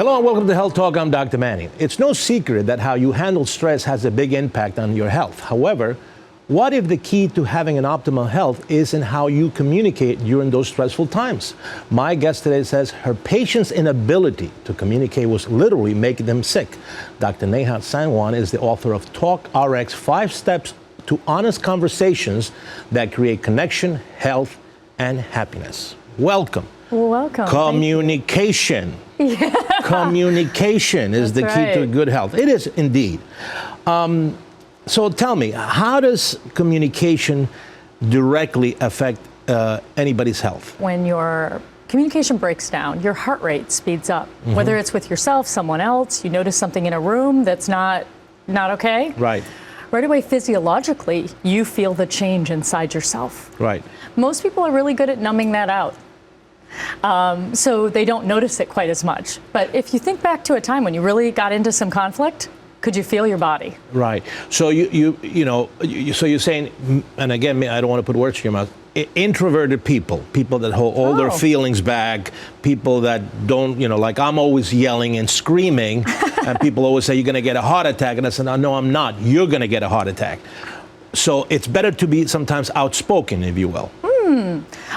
Hello and welcome to Health Talk. I'm Dr. Manny. It's no secret that how you handle stress has a big impact on your health. However, what if the key to having an optimal health is in how you communicate during those stressful times? My guest today says her patient's inability to communicate was literally making them sick. Dr. Neha Sangwan is the author of TalkRx, 5 Steps to Honest Conversations that Create Connection, Health, and Happiness. Welcome. Welcome. Communication. Yeah. Communication is the key to good health. It is indeed. So tell me, how does communication directly affect anybody's health? When your communication breaks down, your heart rate speeds up. Mm-hmm. Whether it's with yourself, someone else, you notice something in a room that's not okay. Right. Right away, physiologically, you feel the change inside yourself. Right. Most people are really good at numbing that out. So they don't notice it quite as much. But if you think back to a time when you really got into some conflict, could you feel your body? Right. So so you're saying, and again, I don't want to put words in your mouth, introverted people that hold all their feelings back, people that don't, like I'm always yelling and screaming, and people always say, you're going to get a heart attack. And I said, no, I'm not. You're going to get a heart attack. So it's better to be sometimes outspoken, if you will.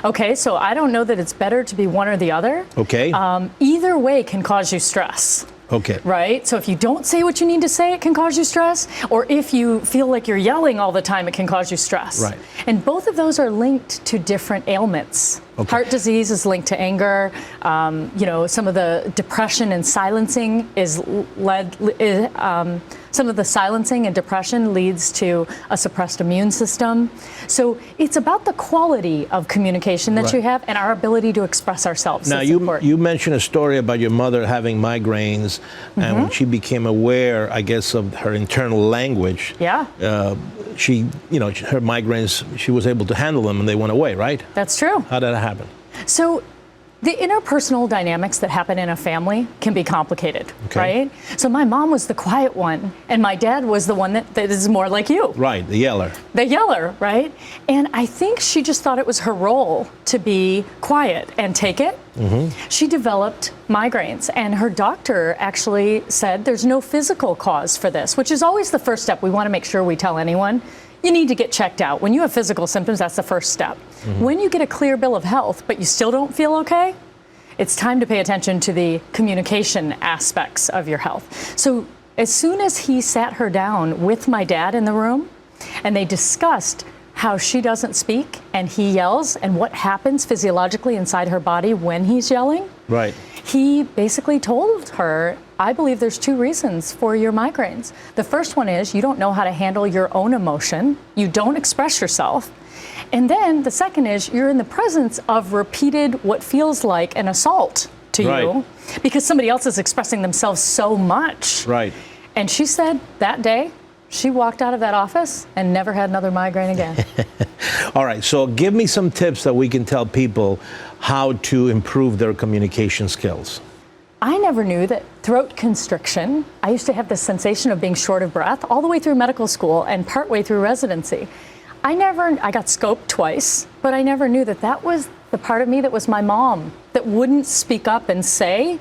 Okay, so I don't know that it's better to be one or the other. Okay. Either way can cause you stress. Okay. Right? So if you don't say what you need to say, it can cause you stress. Or if you feel like you're yelling all the time, it can cause you stress. Right. And both of those are linked to different ailments. Okay. Heart disease is linked to anger. Some of the depression and silencing some of the silencing and depression leads to a suppressed immune system. So it's about the quality of communication that you have and our ability to express ourselves. Now, you mentioned a story about your mother having migraines, and when she became aware, I guess, of her internal language, her migraines, she was able to handle them and they went away, right? That's true. How did that happen? So the interpersonal dynamics that happen in a family can be complicated, right? So my mom was the quiet one, and my dad was the one that is more like you. Right, the yeller. The yeller, right? And I think she just thought it was her role to be quiet and take it. Mm-hmm. She developed migraines, and her doctor actually said there's no physical cause for this, which is always the first step. We want to make sure we tell anyone. You need to get checked out. When you have physical symptoms, that's the first step. Mm-hmm. When you get a clear bill of health, but you still don't feel okay, it's time to pay attention to the communication aspects of your health. So as soon as he sat her down with my dad in the room, and they discussed how she doesn't speak and he yells and what happens physiologically inside her body when he's yelling, right. He basically told her, I believe there's 2 reasons for your migraines. The first one is you don't know how to handle your own emotion. You don't express yourself. And then the second is you're in the presence of repeated what feels like an assault to you because somebody else is expressing themselves so much. Right. And she said that day she walked out of that office and never had another migraine again. All right. So give me some tips that we can tell people how to improve their communication skills. I never knew that throat constriction, I used to have this sensation of being short of breath all the way through medical school and partway through residency. I got scoped twice, but I never knew that was the part of me that was my mom that wouldn't speak up and say,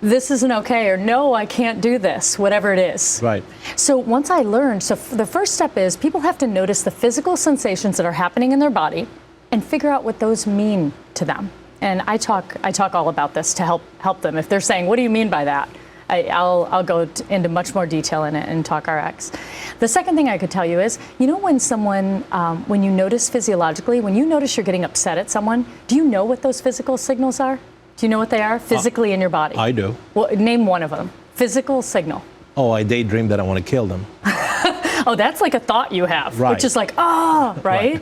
this isn't okay, or no, I can't do this, whatever it is. Right. So once I learned, the first step is people have to notice the physical sensations that are happening in their body and figure out what those mean to them. And I talk all about this to help them. If they're saying, what do you mean by that? I'll go into much more detail in it in TalkRx. The second thing I could tell you is, when someone, when you notice physiologically, when you notice you're getting upset at someone, do you know what those physical signals are? Do you know what they are physically in your body? I do. Well, name one of them. Physical signal. Oh, I daydream that I want to kill them. Oh, that's like a thought you have, which is like, right?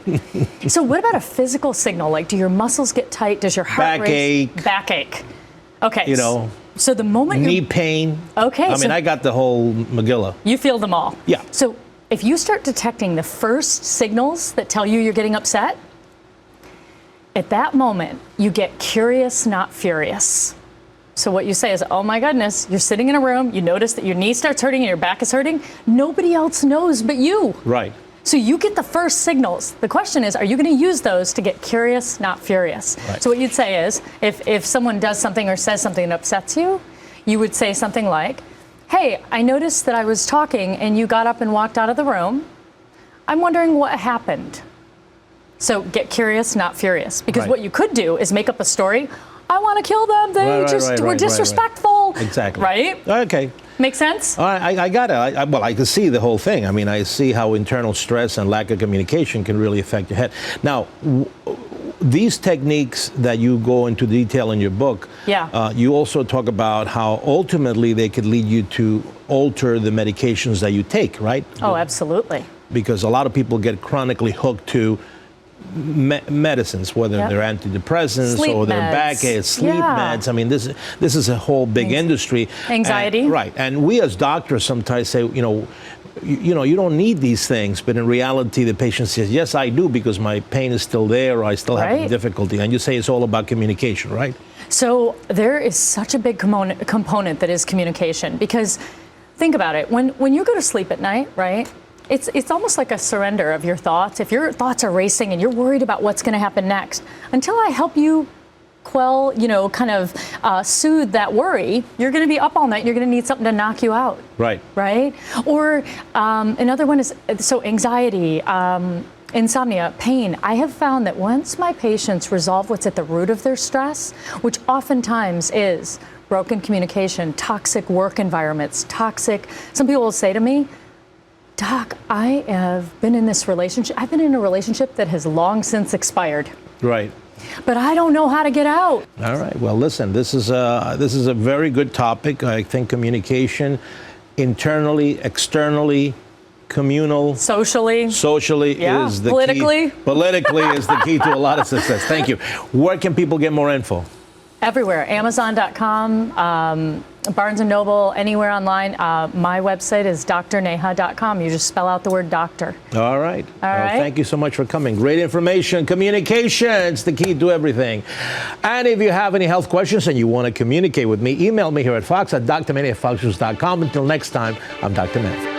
So what about a physical signal? Like, do your muscles get tight? Does your heart race? Backache. Okay. So the moment knee pain. Okay. I got the whole Megillah. You feel them all. Yeah. So if you start detecting the first signals that tell you you're getting upset, at that moment, you get curious, not furious. So what you say is, oh my goodness, you're sitting in a room, you notice that your knee starts hurting and your back is hurting. Nobody else knows but you. Right. So you get the first signals. The question is, are you going to use those to get curious, not furious? Right. So what you'd say is, if someone does something or says something that upsets you, you would say something like, hey, I noticed that I was talking and you got up and walked out of the room. I'm wondering what happened. So get curious, not furious. Because what you could do is make up a story. I want to kill them. They were disrespectful. Exactly. Right? Okay. Make sense? All right, I got it. Well, I can see the whole thing. I mean, I see how internal stress and lack of communication can really affect your head. Now, these techniques that you go into detail in your book, you also talk about how ultimately they could lead you to alter the medications that you take, right? Oh, absolutely. Because a lot of people get chronically hooked to medicines, whether they're antidepressants sleep or their meds. Backache, sleep meds. I mean, this is a whole big industry. Anxiety. Right. And we as doctors sometimes say, you don't need these things, but in reality, the patient says, yes, I do, because my pain is still there, or I still have difficulty. And you say it's all about communication, right? So there is such a big component that is communication, because think about it. When you go to sleep at night, right? It's almost like a surrender of your thoughts. If your thoughts are racing and you're worried about what's going to happen next, until I help you quell, soothe that worry, you're going to be up all night. You're going to need something to knock you out. Right. Right? Or another one is, anxiety, insomnia, pain. I have found that once my patients resolve what's at the root of their stress, which oftentimes is broken communication, toxic work environments, some people will say to me, Doc, I have been in this relationship. I've been in a relationship that has long since expired. Right. But I don't know how to get out. All right. Well, listen, this is a very good topic. I think communication, internally, externally, communal, socially is the politically. key. Politically is the key to a lot of success. Thank you. Where can people get more info? Everywhere. Amazon.com, Barnes & Noble, anywhere online. My website is drneha.com. You just spell out the word doctor. All right. Thank you so much for coming. Great information. Communication is the key to everything. And if you have any health questions and you want to communicate with me, email me here at Fox at drmanny@foxnews.com. Until next time, I'm Dr. Manny.